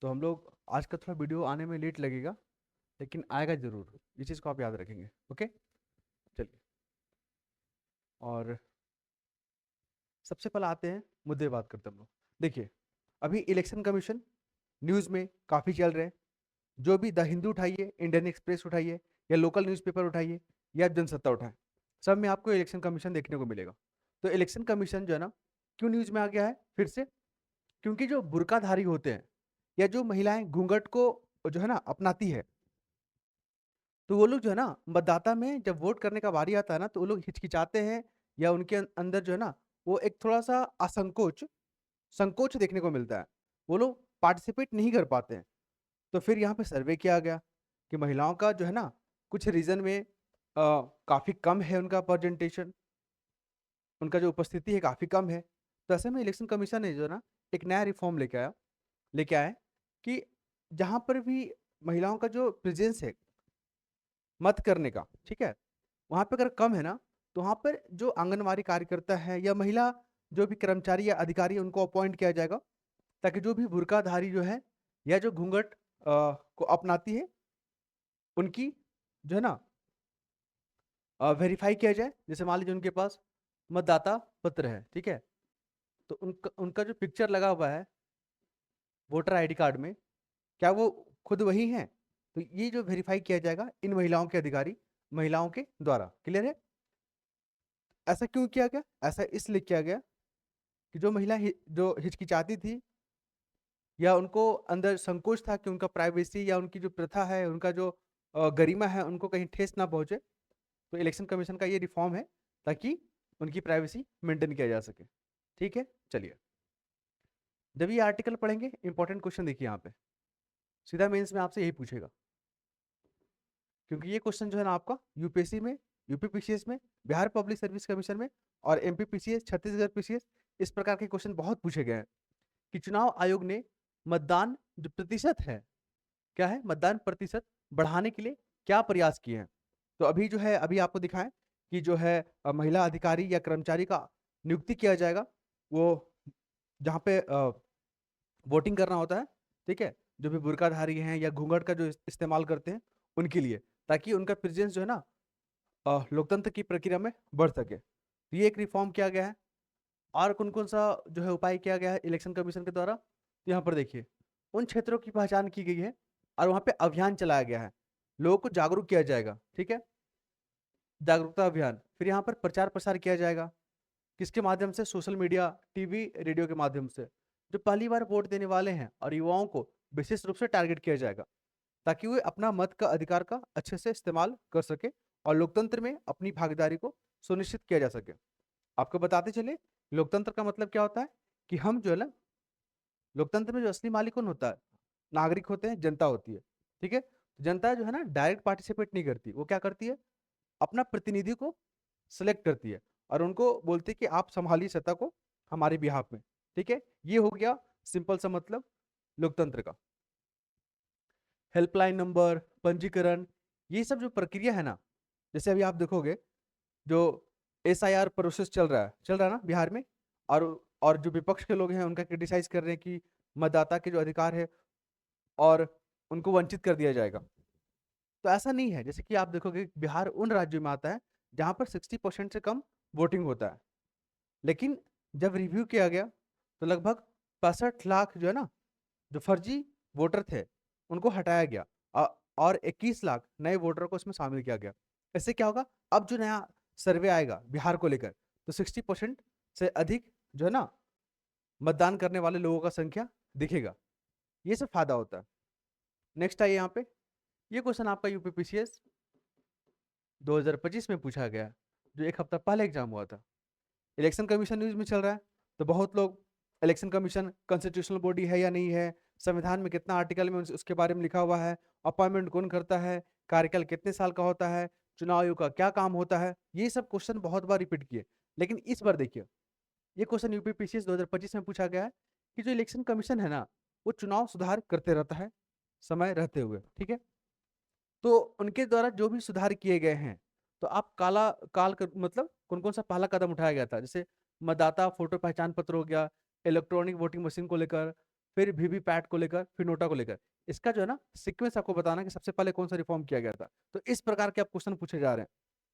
तो हम लोग आज का थोड़ा वीडियो आने में लेट लगेगा, लेकिन आएगा ज़रूर। ये चीज़ को आप याद रखेंगे। ओके, चलिए। और सबसे पहले आते हैं मुद्दे, बात करते हैं हम लोग। देखिए, अभी इलेक्शन कमीशन न्यूज़ में काफ़ी चल रहे हैं। जो भी द हिंदू उठाइए, इंडियन एक्सप्रेस उठाइए, या लोकल न्यूज़पेपर उठाइए, या जनसत्ता उठाएं, सब में आपको इलेक्शन कमीशन देखने को मिलेगा। तो इलेक्शन कमीशन जो है ना, क्यों न्यूज़ में आ गया है फिर से? क्योंकि जो बुर्काधारी होते हैं, या जो महिलाएं घूंघट को जो है ना अपनाती है, तो वो लोग जो है ना मतदाता में जब वोट करने का बारी आता है ना, तो वो लोग हिचकिचाते हैं, या उनके अंदर जो है ना वो एक थोड़ा सा असंकोच संकोच देखने को मिलता है। वो लोग पार्टिसिपेट नहीं कर पाते हैं। तो फिर यहाँ पे सर्वे किया गया कि महिलाओं का जो है ना कुछ रीजन में काफ़ी कम है उनका प्रेजेंटेशन, उनका जो उपस्थिति है काफ़ी कम है। तो ऐसे में इलेक्शन कमीशन ने जो है ना एक नया रिफॉर्म लेके आया कि जहाँ पर भी महिलाओं का जो प्रेजेंस है मत करने का, ठीक है, वहाँ पे अगर कम है ना, तो वहाँ पर जो आंगनवाड़ी कार्यकर्ता है या महिला जो भी कर्मचारी या अधिकारी है उनको अपॉइंट किया जाएगा, ताकि जो भी बुर्काधारी जो है या जो घूंघट को अपनाती है, उनकी जो है ना वेरीफाई किया जाए। जैसे मान लीजिए उनके पास मतदाता पत्र है, ठीक है, तो उनका उनका जो पिक्चर लगा हुआ है वोटर आईडी कार्ड में, क्या वो खुद वही हैं? तो ये जो वेरीफाई किया जाएगा इन महिलाओं के अधिकारी, महिलाओं के द्वारा। क्लियर है? ऐसा क्यों किया गया? ऐसा इसलिए किया गया कि जो महिला जो हिचकिचाती थी, या उनको अंदर संकोच था कि उनका प्राइवेसी या उनकी जो प्रथा है, उनका जो गरिमा है, उनको कहीं ठेस ना पहुंचे, तो इलेक्शन कमीशन का ये रिफॉर्म है ताकि उनकी प्राइवेसी मेंटेन किया जा सके। ठीक है, चलिए। जब ये आर्टिकल पढ़ेंगे, इंपॉर्टेंट क्वेश्चन देखिए यहाँ पे, सीधा मेंस में आपसे यही पूछेगा, क्योंकि ये क्वेश्चन जो है ना आपका यूपीएससी में, यूपीपीसीएस में, बिहार पब्लिक सर्विस कमीशन में, और एमपीपीसीएस, छत्तीसगढ़ पीसीएस, इस प्रकार के क्वेश्चन बहुत पूछे गए हैं कि चुनाव आयोग ने मतदान जो प्रतिशत है, क्या है, मतदान प्रतिशत बढ़ाने के लिए क्या प्रयास किए हैं। तो अभी जो है, अभी आपको दिखाएं कि जो है महिला अधिकारी या कर्मचारी का नियुक्ति किया जाएगा, वो जहाँ पे वोटिंग करना होता है, ठीक है, जो भी बुर्काधारी हैं या घूंघट का जो इस्तेमाल करते हैं उनके लिए, ताकि उनका प्रेजेंस जो है ना लोकतंत्र की प्रक्रिया में बढ़ सके। तो ये एक रिफॉर्म किया गया है। और कौन कौन सा जो है उपाय किया गया है इलेक्शन कमीशन के द्वारा, तो यहाँ पर देखिए, उन क्षेत्रों की पहचान की गई है और वहाँ पे अभियान चलाया गया है, लोगों को जागरूक किया जाएगा। ठीक है, जागरूकता अभियान। फिर यहाँ पर प्रचार प्रसार किया जाएगा, किसके माध्यम से? सोशल मीडिया, टीवी, रेडियो के माध्यम से। जो पहली बार वोट देने वाले हैं और युवाओं को विशेष रूप से टारगेट किया जाएगा, ताकि वे अपना मत का अधिकार का अच्छे से इस्तेमाल कर सके और लोकतंत्र में अपनी भागीदारी को सुनिश्चित किया जा सके। आपको बताते चले, लोकतंत्र का मतलब क्या होता है कि हम जो है ना, लोकतंत्र में जो असली मालिक कौन होता है? नागरिक होते हैं, जनता होती है। ठीक है, तो जनता जो है ना डायरेक्ट पार्टिसिपेट नहीं करती, वो क्या करती है, अपना प्रतिनिधि को सिलेक्ट करती है और उनको बोलती है कि आप संभालिए सत्ता को हमारे बिहाफ में। ठीक है, ये हो गया सिंपल सा मतलब लोकतंत्र का। हेल्पलाइन नंबर, पंजीकरण, ये सब जो प्रक्रिया है ना, जैसे अभी आप देखोगे जो एसआईआर प्रोसेस चल रहा है ना बिहार में, और और जो विपक्ष के लोग हैं उनका क्रिटिसाइज कर रहे हैं कि मतदाता के जो अधिकार है और उनको वंचित कर दिया जाएगा। तो ऐसा नहीं है। जैसे कि आप देखोगे बिहार उन राज्यों में आता है जहां पर 60% से कम वोटिंग होता है, लेकिन जब रिव्यू किया गया तो लगभग 65 लाख जो है ना जो फर्जी वोटर थे उनको हटाया गया, और 21 लाख नए वोटरों को इसमें शामिल किया गया। इससे क्या होगा, अब जो नया सर्वे आएगा बिहार को लेकर, तो 60% से अधिक जो है ना मतदान करने वाले लोगों का संख्या दिखेगा। ये सब फायदा होता है। नेक्स्ट आइए यहाँ पे, ये क्वेश्चन आपका यूपीपीसीएस 2025 में पूछा गया, जो एक हफ्ता पहले एग्जाम हुआ था। इलेक्शन कमीशन न्यूज में चल रहा है, तो बहुत लोग इलेक्शन कमीशन कॉन्स्टिट्यूशनल बॉडी है या नहीं है, संविधान में कितना आर्टिकल में उसके बारे में लिखा हुआ है, अपॉइंटमेंट कौन करता है, कार्यकाल कितने साल का होता है, चुनाव आयोग का क्या काम होता है, ये सब क्वेश्चन बहुत बार रिपीट किए। लेकिन इस बार देखिए, ये क्वेश्चन यूपीपीसीएस 2025 में पूछा गया है कि जो इलेक्शन कमीशन है ना, वो चुनाव सुधार करते रहता है समय रहते हुए। ठीक है, तो उनके द्वारा जो भी सुधार किए गए हैं, तो आप मतलब कौन कौन सा पहला कदम उठाया गया था, जैसे मतदाता फोटो पहचान पत्र हो गया, इलेक्ट्रॉनिक वोटिंग मशीन को लेकर, फिर वीवीपैट को लेकर, फिर नोटा को लेकर। इसका जो है ना सीक्वेंस आपको बताना कि सबसे पहले कौन सा रिफॉर्म किया गया था। तो इस प्रकार के आप क्वेश्चन पूछे जा रहे हैं,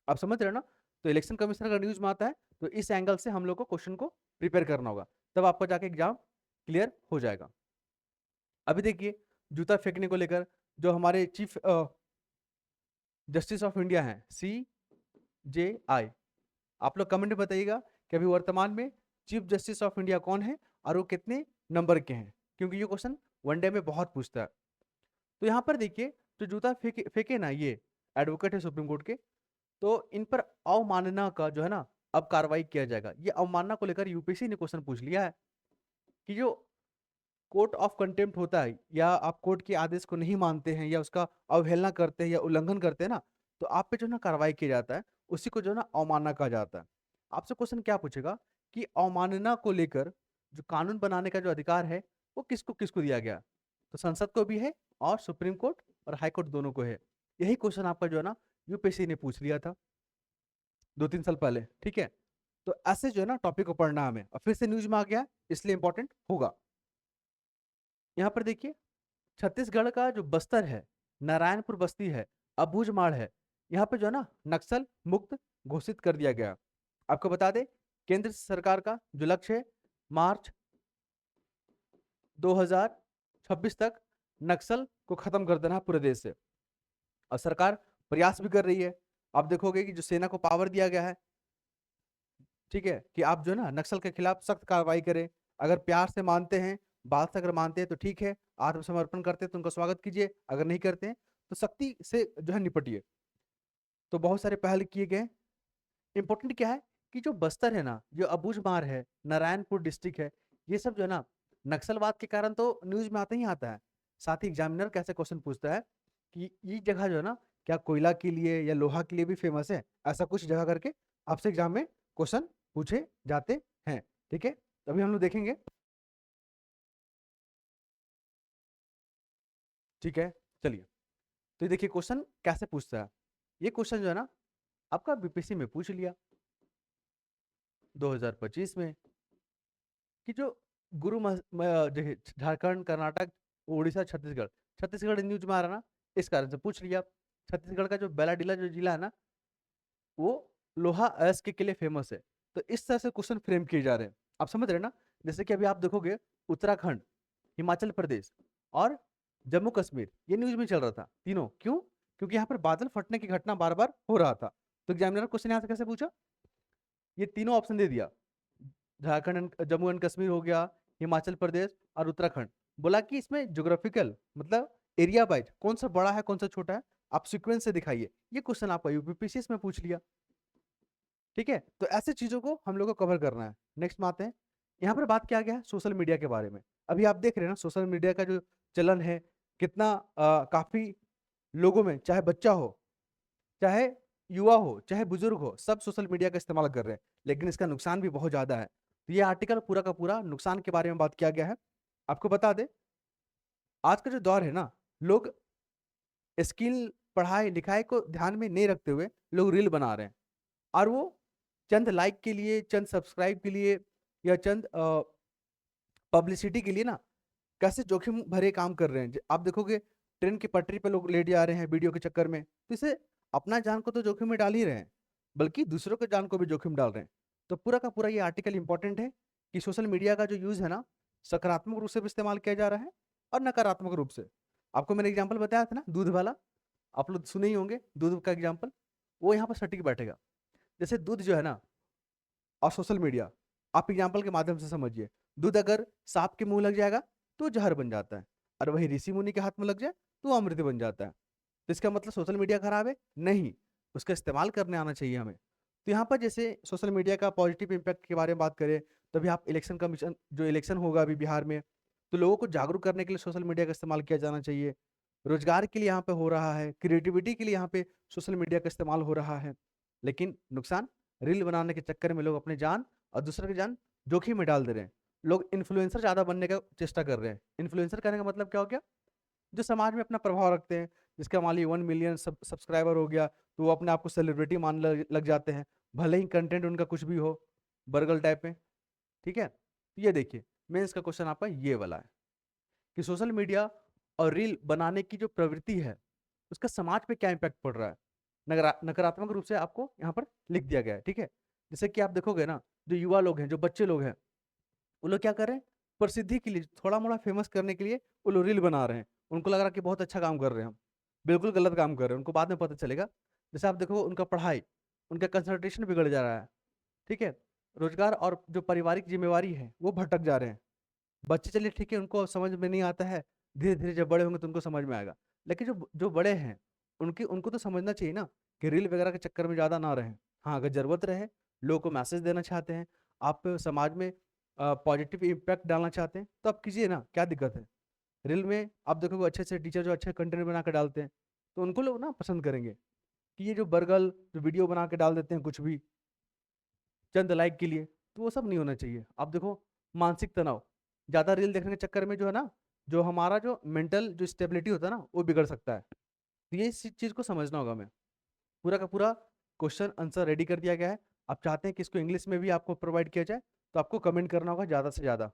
आप समझ रहे हो ना। तो इलेक्शन कमीशन अगर न्यूज में आता है तो इस एंगल से हम लोग को क्वेश्चन को प्रिपेयर करना होगा, तब आपका जाके एग्जाम क्लियर हो जाएगा। अभी देखिए जूता फेंकने को लेकर जो हमारे चीफ जस्टिस ऑफ इंडिया हैं, CJI, आप लोग कमेंट में बताइएगा कि अभी वर्तमान में चीफ जस्टिस ऑफ इंडिया कौन है और वो कितने नंबर के हैं, क्योंकि ये क्वेश्चन वनडे में बहुत पूछता है। तो यहाँ पर देखिए जो जूता फेंके फेंके ना, ये एडवोकेट है सुप्रीम कोर्ट के, तो इन पर अवमानना का जो है ना अब कार्रवाई किया जाएगा। ये अवमानना को लेकर यूपीएससी ने क्वेश्चन पूछ लिया है कि जो कोर्ट ऑफ कंटेम्प्ट होता है, या आप कोर्ट के आदेश को नहीं मानते हैं या उसका अवहेलना करते हैं या उल्लंघन करते हैं ना, तो आप पे जो है ना कार्रवाई किया जाता है, उसी को जो है ना अवमानना कहा जाता है। आपसे क्वेश्चन क्या पूछेगा कि अवमानना को लेकर जो कानून बनाने का जो अधिकार है वो किसको किसको दिया गया। तो संसद को भी है और सुप्रीम कोर्ट और हाई कोर्ट दोनों को है। यही क्वेश्चन आपका जो है ना यूपीएससी ने पूछ लिया था 2-3 साल पहले, ठीक है। तो ऐसे जो है ना टॉपिक को पढ़ना हमें, और फिर से न्यूज में आ गया इसलिए इंपॉर्टेंट होगा। यहाँ पर देखिए छत्तीसगढ़ का जो बस्तर है, नारायणपुर बस्ती है, अबूझमाड़ है, यहाँ पे जो है ना नक्सल मुक्त घोषित कर दिया गया। आपको बता दें केंद्र सरकार का जो लक्ष्य है मार्च 2026 तक नक्सल को खत्म कर देना है पूरे देश से, और सरकार प्रयास भी कर रही है। आप देखोगे कि जो सेना को पावर दिया गया है, ठीक है, कि आप जो है ना नक्सल के खिलाफ सख्त कार्रवाई करें। अगर प्यार से मानते हैं, बात से अगर मानते हैं तो ठीक है, आत्मसमर्पण करते हैं तो उनका स्वागत कीजिए, अगर नहीं करते हैं तो सख्ती से जो है निपटिए। तो बहुत सारे पहल किए गए। इंपॉर्टेंट क्या है कि जो बस्तर है ना, जो अबूझमार है, नारायणपुर डिस्ट्रिक्ट है, ये सब जो है ना नक्सलवाद के कारण तो न्यूज में आता ही आता है। साथ ही एग्जामिनर कैसे क्वेश्चन पूछता है कि ये जगह जो है ना क्या कोयला के लिए या लोहा के लिए भी फेमस है, ऐसा कुछ जगह करके आपसे एग्जाम में क्वेश्चन पूछे जाते हैं, ठीक है। तभी हम लोग देखेंगे, ठीक है। चलिए तो ये देखिए क्वेश्चन कैसे पूछता है। ये क्वेश्चन जो है ना आपका बीपीएससी में पूछ लिया 2025 में कि जो जो है झारखंड, कर्नाटक, उड़ीसा, छत्तीसगढ़, छत्तीसगढ़ न्यूज में आ रहा ना, इस कारण से पूछ लिया। छत्तीसगढ़ का जो बैलाडीला जो जिला है ना, वो लोहा अयस्क के लिए फेमस है। तो इस तरह से क्वेश्चन फ्रेम किए जा रहे हैं, आप समझ रहे हैं ना। जैसे कि अभी आप देखोगे उत्तराखंड, हिमाचल प्रदेश और जम्मू कश्मीर, ये न्यूज में चल रहा था तीनों। क्यों? क्योंकि यहाँ पर बादल फटने की घटना बार बार हो रहा था। तो एग्जामिनर क्वेश्चन यहाँ से कैसे पूछा, ये तीनों ऑप्शन दे दिया, झारखंड, जम्मू एंड कश्मीर हो गया, हिमाचल प्रदेश और उत्तराखंड। बोला कि इसमें ज्योग्राफिकल मतलब एरिया वाइज कौन सा बड़ा है कौन सा छोटा है, आप सीक्वेंस से दिखाइए। ये क्वेश्चन आपका यूपीपीसीएस में पूछ लिया, ठीक है। तो ऐसे चीजों को हम लोग को कवर करना है। नेक्स्ट में आते हैं, यहाँ पर बात किया गया है सोशल मीडिया के बारे में। अभी आप देख रहे हैं ना सोशल मीडिया का जो चलन है कितना, काफी लोगों में, चाहे बच्चा हो, चाहे युवा हो, चाहे बुजुर्ग हो, सब सोशल मीडिया का इस्तेमाल कर रहे हैं, लेकिन इसका नुकसान भी बहुत ज्यादा है। तो ये आर्टिकल पूरा का पूरा नुकसान के बारे में बात किया गया है। आपको बता दें आज का जो दौर है ना, लोग स्किल, पढ़ाई लिखाई को ध्यान में नहीं रखते हुए लोग रील बना रहे हैं, और वो चंद लाइक के लिए, चंद सब्सक्राइब के लिए, या चंद पब्लिसिटी के लिए ना कैसे जोखिम भरे काम कर रहे हैं। आप देखोगे ट्रेन की पटरी पे लोग लेट जा रहे हैं वीडियो के चक्कर में, तो इसे अपना जान को तो जोखिम में डाल ही रहे हैं, बल्कि दूसरों के जान को भी जोखिम डाल रहे हैं। तो पूरा का पूरा ये आर्टिकल इंपॉर्टेंट है कि सोशल मीडिया का जो यूज है ना, सकारात्मक रूप से भी इस्तेमाल किया जा रहा है और नकारात्मक रूप से। आपको मैंने एग्जाम्पल बताया था ना दूध वाला, आप लोग सुने ही होंगे दूध का एग्जाम्पल, वो यहाँ पर सटीक बैठेगा। जैसे दूध जो है ना और सोशल मीडिया, आप एग्जाम्पल के माध्यम से समझिए। दूध अगर सांप के मुंह लग जाएगा तो जहर बन जाता है, और वही ऋषि मुनि के हाथ में लग जाए तो अमृत बन जाता है। तो इसका मतलब सोशल मीडिया खराब है? नहीं, उसका इस्तेमाल करने आना चाहिए हमें। तो यहाँ पर जैसे सोशल मीडिया का पॉजिटिव इम्पैक्ट के बारे में बात करें, तो अभी आप इलेक्शन कमीशन, जो इलेक्शन होगा अभी बिहार में, तो लोगों को जागरूक करने के लिए सोशल मीडिया का इस्तेमाल किया जाना चाहिए। रोजगार के लिए यहाँ पे हो रहा है, क्रिएटिविटी के लिए यहाँ पे सोशल मीडिया का इस्तेमाल हो रहा है। लेकिन नुकसान, रील बनाने के चक्कर में लोग अपने जान और दूसरे की जान जोखिम में डाल दे रहे हैं। लोग इन्फ्लुएंसर ज्यादा बनने का चेष्टा कर रहे हैं। इन्फ्लुएंसर करने का मतलब क्या हो गया, जो समाज में अपना प्रभाव रखते हैं, जिसका मान ली 1 मिलियन सब्सक्राइबर हो गया, तो वो अपने आप को सेलिब्रिटी मान लग जाते हैं, भले ही कंटेंट उनका कुछ भी हो, बर्गल टाइप में, ठीक है। तो ये देखिए मेंस का क्वेश्चन आपका ये वाला है। कि सोशल मीडिया और रील बनाने की जो प्रवृत्ति है उसका समाज पे क्या इम्पैक्ट पड़ रहा है। नकारात्मक रूप से आपको यहाँ पर लिख दिया गया है, ठीक है। जैसे कि आप देखोगे ना, जो युवा लोग हैं, जो बच्चे लोग हैं, वो लोग क्या कर रहे हैं, प्रसिद्धि के लिए, थोड़ा मोड़ा फेमस करने के लिए वो लोग रील बना रहे हैं। उनको लग रहा है कि बहुत अच्छा काम कर रहे हैं हम, बिल्कुल गलत काम कर रहे हैं, उनको बाद में पता चलेगा। जैसे आप देखो उनका पढ़ाई, उनका कंसंट्रेशन बिगड़ जा रहा है, ठीक है। रोजगार और जो पारिवारिक जिम्मेवारी है वो भटक जा रहे हैं। बच्चे चलिए ठीक है, उनको समझ में नहीं आता है, धीरे धीरे जब बड़े होंगे तो उनको समझ में आएगा। लेकिन जो जो बड़े हैं, उनकी उनको तो समझना चाहिए ना कि रील वगैरह के चक्कर में ज़्यादा ना रहें। हाँ, अगर ज़रूरत रहे, लोगों को मैसेज देना चाहते हैं, आप समाज में पॉजिटिव इम्पैक्ट डालना चाहते हैं, तो आप कीजिए ना, क्या दिक्कत है। रील में आप देखोगे अच्छे से टीचर जो अच्छे कंटेंट बना के डालते हैं, तो उनको लोग ना पसंद करेंगे। कि ये जो बर्गल जो वीडियो बना के डाल देते हैं कुछ भी चंद लाइक के लिए, तो वो सब नहीं होना चाहिए। आप देखो, मानसिक तनाव, ज़्यादा रील देखने के चक्कर में जो है ना, जो हमारा जो मेंटल जो स्टेबिलिटी होता है ना, वो बिगड़ सकता है। तो ये इस चीज़ को समझना होगा। हमें पूरा का पूरा क्वेश्चन आंसर रेडी कर दिया गया है। आप चाहते हैं कि इसको इंग्लिश में भी आपको प्रोवाइड किया जाए, तो आपको कमेंट करना होगा ज़्यादा से ज़्यादा,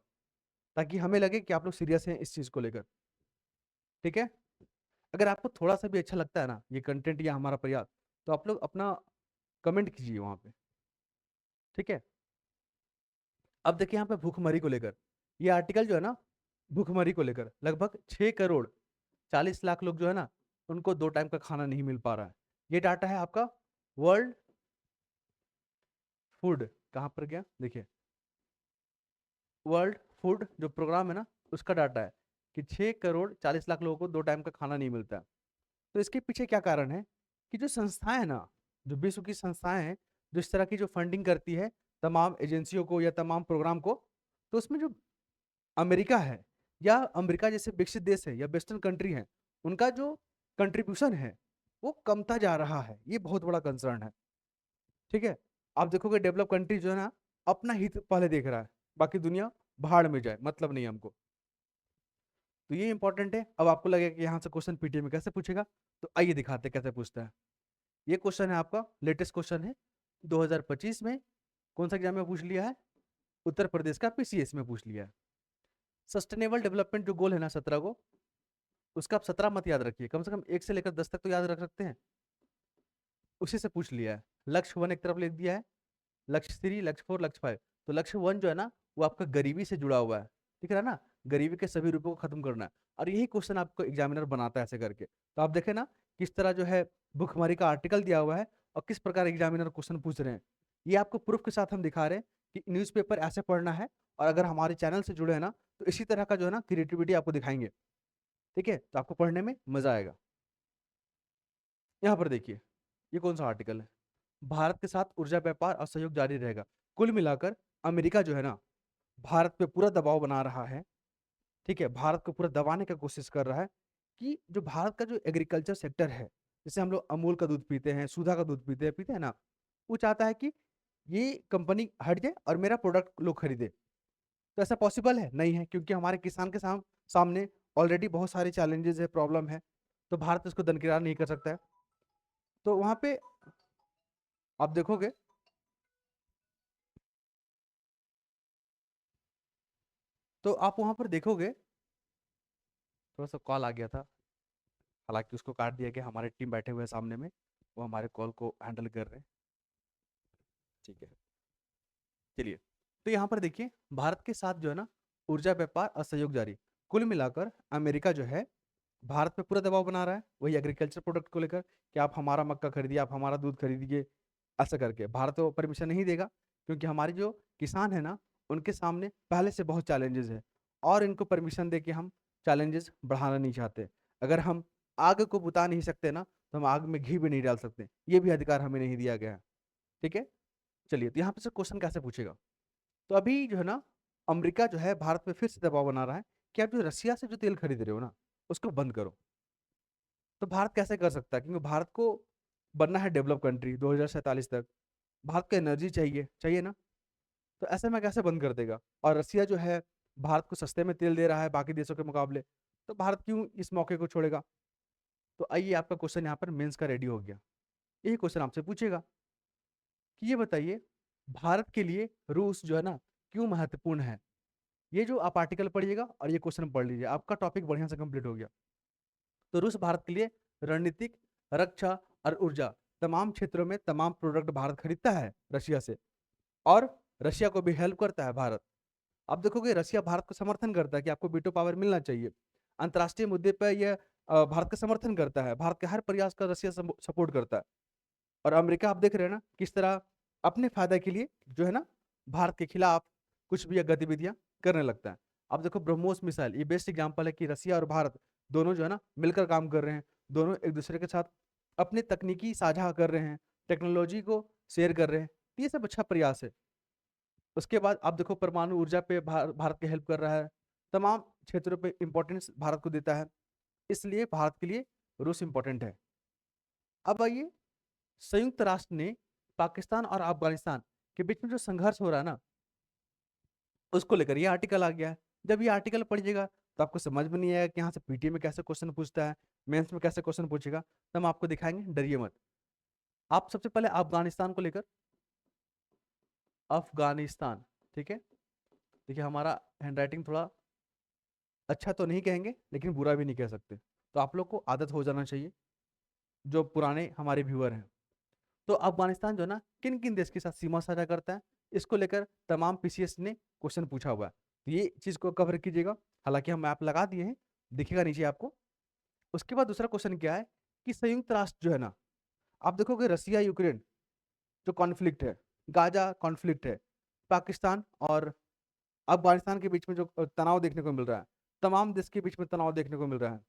ताकि हमें लगे कि आप लोग सीरियस हैं इस चीज़ को लेकर, ठीक है। अगर आपको थोड़ा सा भी अच्छा लगता है ना ये कंटेंट या हमारा प्रयास, तो आप लोग अपना कमेंट कीजिए वहाँ पे, ठीक है। अब देखिए यहाँ पे भूखमरी को लेकर, ये आर्टिकल जो है ना, भूखमरी को लेकर लगभग 6 करोड़ 40 लाख लोग जो है ना, उनको 2 टाइम का खाना नहीं मिल पा रहा है। ये डाटा है आपका वर्ल्ड फूड, कहाँ पर गया देखिए, वर्ल्ड फूड जो प्रोग्राम है ना, उसका डाटा है कि 6 करोड़ 40 लाख लोगों को 2 टाइम का खाना नहीं मिलता है। तो इसके पीछे क्या कारण है कि जो संस्थाएं हैं ना, जो विश्व की संस्थाएं हैं, जो इस तरह की जो फंडिंग करती है तमाम एजेंसियों को या तमाम प्रोग्राम को, तो उसमें जो अमेरिका है या अमेरिका जैसे विकसित देश है या वेस्टर्न कंट्री है, उनका जो कंट्रीब्यूशन है वो कमता जा रहा है। ये बहुत बड़ा कंसर्न है, ठीक है। आप देखोगे डेवलप कंट्री जो है ना, अपना हित पहले देख रहा है, बाकी दुनिया भाड़ में जाए, मतलब नहीं हमको। तो ये इंपॉर्टेंट है। अब आपको लगेगा कि यहाँ से क्वेश्चन पीटीए में कैसे पूछेगा, तो आइए दिखाते हैं कैसे पूछता है। ये क्वेश्चन है आपका लेटेस्ट क्वेश्चन है, 2025 में कौन सा एग्जाम में पूछ लिया है, उत्तर प्रदेश का पीसीएस में पूछ लिया है। सस्टेनेबल डेवलपमेंट जो गोल है ना 17 को, उसका आप 17 मत याद रखिए, कम से कम 1 से लेकर 10 तक तो याद रख सकते हैं। उसी से पूछ लिया है। लक्ष्य 1 एक तरफ लिख दिया है, लक्ष्य 3, लक्ष्य 4, लक्ष्य 5। तो लक्ष्य 1 जो है ना, वो आपका गरीबी से जुड़ा हुआ है, दिख रहा है ना, गरीबी के सभी रूपों को खत्म करना है। और यही क्वेश्चन आपको एग्जामिनर बनाता है ऐसे करके। तो आप देखें ना किस तरह जो है भुखमरी का आर्टिकल दिया हुआ है और किस प्रकार एग्जामिनर क्वेश्चन पूछ रहे हैं। ये आपको प्रूफ के साथ हम दिखा रहे हैं कि न्यूज़पेपर ऐसे पढ़ना है। और अगर हमारे चैनल से जुड़े हैं ना, तो इसी तरह का जो है ना क्रिएटिविटी आपको दिखाएंगे, ठीक है। तो आपको पढ़ने में मजा आएगा। यहाँ पर देखिए, ये कौन सा आर्टिकल है, भारत के साथ ऊर्जा व्यापार और सहयोग जारी रहेगा। कुल मिलाकर अमेरिका जो है ना, भारत पे पूरा दबाव बना रहा है, ठीक है। भारत को पूरा दबाने की कोशिश कर रहा है कि जो भारत का जो एग्रीकल्चर सेक्टर है, जैसे हम लोग अमूल का दूध पीते हैं, सुधा का दूध पीते हैं ना, वो चाहता है कि ये कंपनी हट जाए और मेरा प्रोडक्ट लोग खरीदे। तो ऐसा पॉसिबल है नहीं है, क्योंकि हमारे किसान के सामने ऑलरेडी बहुत सारे चैलेंजेस है, प्रॉब्लम है। तो भारत इसको दरकिनार नहीं कर सकता है। तो वहां पे आप देखोगे, तो आप वहां पर देखोगे, थोड़ा सा कॉल आ गया था, हालांकि उसको काट दिया गया। हमारे टीम बैठे हुए हैं सामने में, वो हमारे कॉल को हैंडल कर रहे हैं, ठीक है। चलिए, तो यहाँ पर देखिए, भारत के साथ जो है ना ऊर्जा व्यापार और सहयोग जारी। कुल मिलाकर अमेरिका जो है भारत पे पूरा दबाव बना रहा है, वही एग्रीकल्चर प्रोडक्ट को लेकर कि आप हमारा मक्का खरीदिए, आप हमारा दूध खरीदिए। ऐसा करके भारत तो परमिशन नहीं देगा, क्योंकि हमारे जो किसान है ना, उनके सामने पहले से बहुत चैलेंजेस है, और इनको परमिशन दे के हम चैलेंजेस बढ़ाना नहीं चाहते। अगर हम आग को बुता नहीं सकते ना, तो हम आग में घी भी नहीं डाल सकते, ये भी अधिकार हमें नहीं दिया गया है, ठीक है। चलिए, तो यहाँ पे से क्वेश्चन कैसे पूछेगा। तो अभी जो है ना, अमेरिका जो है भारत पे फिर से दबाव बना रहा है कि आप जो रसिया से जो तेल खरीद रहे हो ना, उसको बंद करो। तो भारत कैसे कर सकता है, क्योंकि भारत को बनना है डेवलप कंट्री 2047 तक। भारत को एनर्जी चाहिए चाहिए ना, तो ऐसे में कैसे बंद कर देगा। और रसिया जो है भारत को सस्ते में तेल दे रहा है बाकी देशों के मुकाबले, तो भारत क्यों इस मौके को छोड़ेगा। तो आइए, आपका क्वेश्चन यहाँ पर मेंस का रेडी हो गया। यही क्वेश्चन आपसे पूछेगा कि ये बताइए, भारत के लिए रूस जो है ना क्यों महत्वपूर्ण है। ये जो आप आर्टिकल पढ़िएगा और ये क्वेश्चन पढ़ लीजिए, आपका टॉपिक बढ़िया से कंप्लीट हो गया। तो रूस भारत के लिए रणनीतिक, रक्षा और ऊर्जा तमाम क्षेत्रों में तमाम प्रोडक्ट भारत खरीदता है रशिया से, और रशिया को भी हेल्प करता है भारत। आप देखोगे रशिया भारत को समर्थन करता है कि आपको वीटो पावर मिलना चाहिए। अंतर्राष्ट्रीय मुद्दे पर यह भारत का समर्थन करता है, भारत के हर प्रयास का रशिया सपोर्ट करता है। और अमेरिका आप देख रहे हैं ना किस तरह अपने फायदे के लिए जो है ना भारत के खिलाफ कुछ भी गतिविधियां करने लगता है। अब देखो ब्रह्मोस मिसाइल, ये बेस्ट एग्जांपल है कि रसिया और भारत दोनों जो है ना मिलकर काम कर रहे हैं, दोनों एक दूसरे के साथ अपनी तकनीकी साझा कर रहे हैं, टेक्नोलॉजी को शेयर कर रहे हैं। तो ये सब अच्छा प्रयास है। उसके बाद आप देखो परमाणु ऊर्जा पे भारत की हेल्प कर रहा है, तमाम क्षेत्रों पे इंपॉर्टेंस भारत को देता है, इसलिए भारत के लिए रूस इंपॉर्टेंट है। अब आइए, संयुक्त राष्ट्र ने पाकिस्तान और अफगानिस्तान के बीच में जो संघर्ष हो रहा है ना, उसको लेकर ये आर्टिकल आ गया है। जब ये आर्टिकल पढ़िएगा तो आपको समझ में नहीं आएगा कि यहाँ से पीटी में कैसे क्वेश्चन पूछता है, मेंस में कैसे क्वेश्चन पूछेगा, तो हम आपको दिखाएंगे, डरिए मत। आप सबसे पहले अफगानिस्तान को लेकर, अफगानिस्तान, ठीक है। देखिए हमारा हैंडराइटिंग थोड़ा अच्छा तो नहीं कहेंगे लेकिन बुरा भी नहीं कह सकते, तो आप लोग को आदत हो जाना चाहिए जो पुराने हमारे व्यूअर हैं। तो अफगानिस्तान जो है ना किन किन देश के साथ सीमा साझा करता है, इसको लेकर तमाम पीसीएस ने क्वेश्चन पूछा हुआ है, तो ये चीज को कवर कीजिएगा। हालांकि हम मैप लगा दिए हैं, दिखेगा नीचे आपको। उसके बाद दूसरा क्वेश्चन क्या है कि संयुक्त राष्ट्र जो है ना, आप देखोगे रसिया यूक्रेन जो कॉन्फ्लिक्ट है, गाजा कॉन्फ्लिक्ट है, पाकिस्तान और अफगानिस्तान के बीच में जो तनाव देखने को मिल रहा है, तमाम देश के बीच में तनाव देखने को मिल रहा है,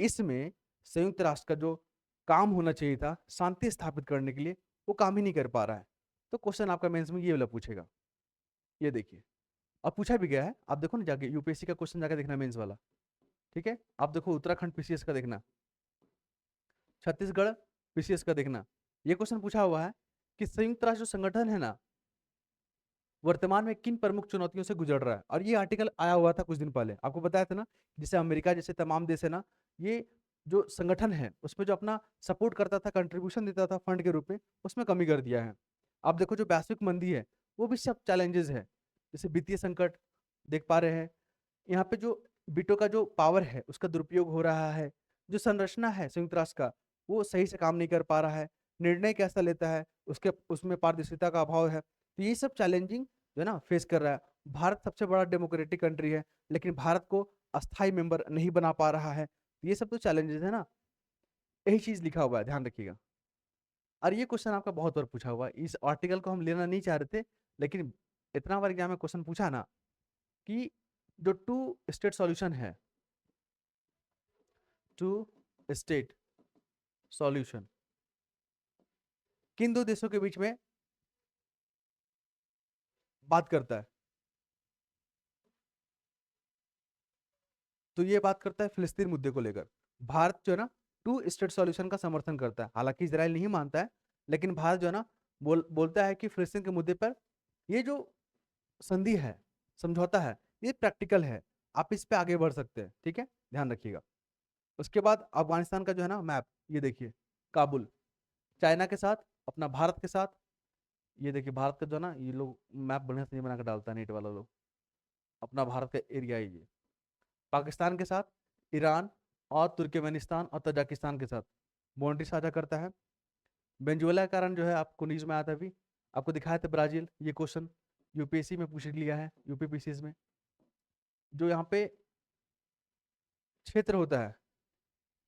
इसमें संयुक्त राष्ट्र का जो काम होना चाहिए था शांति स्थापित करने के लिए, वो काम ही नहीं कर पा रहा है। तो क्वेश्चन आपका मेंस में ये वाला पूछेगा, ये देखिए। अब पूछा भी गया है, आप देखो ना जाके यूपीएससी का क्वेश्चन जाके देखना मेंस वाला, ठीक है। आप देखो उत्तराखंड पीसीएस का देखना, छत्तीसगढ़ पीसीएस का देखना। ये क्वेश्चन पूछा हुआ है कि संयुक्त राष्ट्र जो संगठन है ना, वर्तमान में किन प्रमुख चुनौतियों से गुजर रहा है। और ये आर्टिकल आया हुआ था कुछ दिन पहले, आपको बताया था ना, जैसे अमेरिका जैसे तमाम देश है ना, ये जो संगठन है उसमें जो अपना सपोर्ट करता था, कंट्रीब्यूशन देता था फंड के रूप में, उसमें कमी कर दिया है। आप देखो जो वैश्विक मंदी है वो भी सब चैलेंजेस है, जैसे वित्तीय संकट देख पा रहे हैं, यहाँ पे जो बीटो का जो पावर है उसका दुरुपयोग हो रहा है, जो संरचना है संयुक्त राष्ट्र का वो सही से काम नहीं कर पा रहा है, निर्णय कैसा लेता है उसके उसमें पारदर्शिता का अभाव है। तो ये सब चैलेंजिंग जो है ना फेस कर रहा है। भारत सबसे बड़ा डेमोक्रेटिक कंट्री है लेकिन भारत को अस्थाई मेंबर नहीं बना पा रहा है, तो ये सब तो चैलेंजेस है ना, यही चीज लिखा हुआ है, ध्यान रखिएगा। और ये क्वेश्चन आपका बहुत बार पूछा हुआ है, इस आर्टिकल को हम लेना नहीं चाह रहे थे, लेकिन इतना बार एग्जाम में क्वेश्चन पूछा ना कि जो टू स्टेट सॉल्यूशन है, टू स्टेट सॉल्यूशन किन दो देशों के बीच में बात करता है, तो ये बात करता है फिलिस्तीन मुद्दे को लेकर। भारत जो है ना टू स्टेट सॉल्यूशन का समर्थन करता है, हालांकि इजराइल नहीं मानता है, लेकिन भारत जो है ना बोलता है कि फिलिस्तीन के मुद्दे पर ये जो संधि है, समझौता है, ये प्रैक्टिकल है, आप इस पे आगे बढ़ सकते हैं, ठीक है, ध्यान रखिएगा। उसके बाद अफगानिस्तान का जो है ना मैप, ये देखिए, काबुल चाइना के साथ, अपना भारत के साथ, ये देखिए भारत का जो है ना, ये लोग मैप बढ़िया से नहीं बना कर डालता है नेट वाला लोग, अपना भारत का एरिया है ये, पाकिस्तान के साथ, ईरान और तुर्कमेनिस्तान और तजाकिस्तान के साथ बाउंड्री साझा करता है। वेनेजुएला के कारण जो है आपको न्यूज में आया था अभी, आपको दिखाया था ब्राजील, ये क्वेश्चन यूपीएससी में पूछ लिया है, यूपीपीसीएस में, जो यहाँ पे क्षेत्र होता है,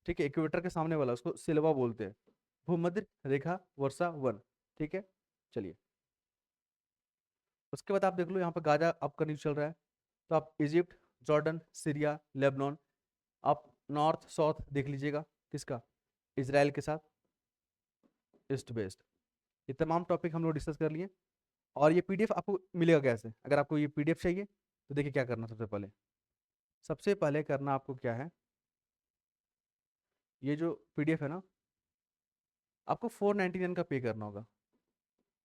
ठीक है, इक्वेटर के सामने वाला, उसको सिल्वा बोलते हैं, भूमध्य रेखा वर्षा वन, ठीक है। चलिए उसके बाद आप देख लो यहाँ पे गाजा आपका न्यूज चल रहा है, तो आप इजिप्ट, जॉर्डन, सीरिया, लेबनान, आप नॉर्थ साउथ देख लीजिएगा किसका, इसराइल के साथ, ईस्ट वेस्ट। ये तमाम टॉपिक हम लोग डिस्कस कर लिए। और ये पीडीएफ आपको मिलेगा कैसे, अगर आपको ये पीडीएफ चाहिए तो देखिए क्या करना, सबसे पहले करना आपको क्या है, ये जो पीडीएफ है ना, आपको 499 का पे करना होगा,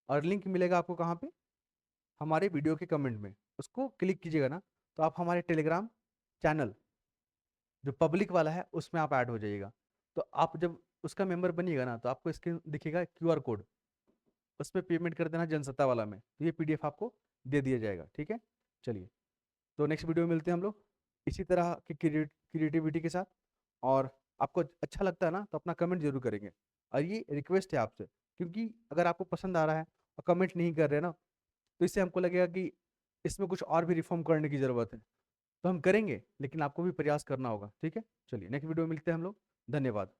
और लिंक मिलेगा आपको कहाँ पे, हमारे वीडियो के कमेंट में, उसको क्लिक कीजिएगा ना तो आप हमारे टेलीग्राम चैनल जो पब्लिक वाला है उसमें आप ऐड हो जाइएगा। तो आप जब उसका मेंबर बनिएगा ना तो आपको स्क्रीन दिखेगा क्यूआर कोड, उस पर पेमेंट कर देना जनसत्ता वाला में, तो ये पीडीएफ आपको दे दिया जाएगा, ठीक है। चलिए तो नेक्स्ट वीडियो में मिलते हैं हम लोग इसी तरह की क्रिएटिविटी के साथ। और आपको अच्छा लगता है ना तो अपना कमेंट जरूर करेंगे। और ये रिक्वेस्ट है आपसे, क्योंकि अगर आपको पसंद आ रहा है और कमेंट नहीं कर रहे ना, तो इससे हमको लगेगा कि इसमें कुछ और भी रिफॉर्म करने की ज़रूरत है। तो हम करेंगे, लेकिन आपको भी प्रयास करना होगा। ठीक है, चलिए नेक्स्ट वीडियो में मिलते हैं हम लोग। धन्यवाद।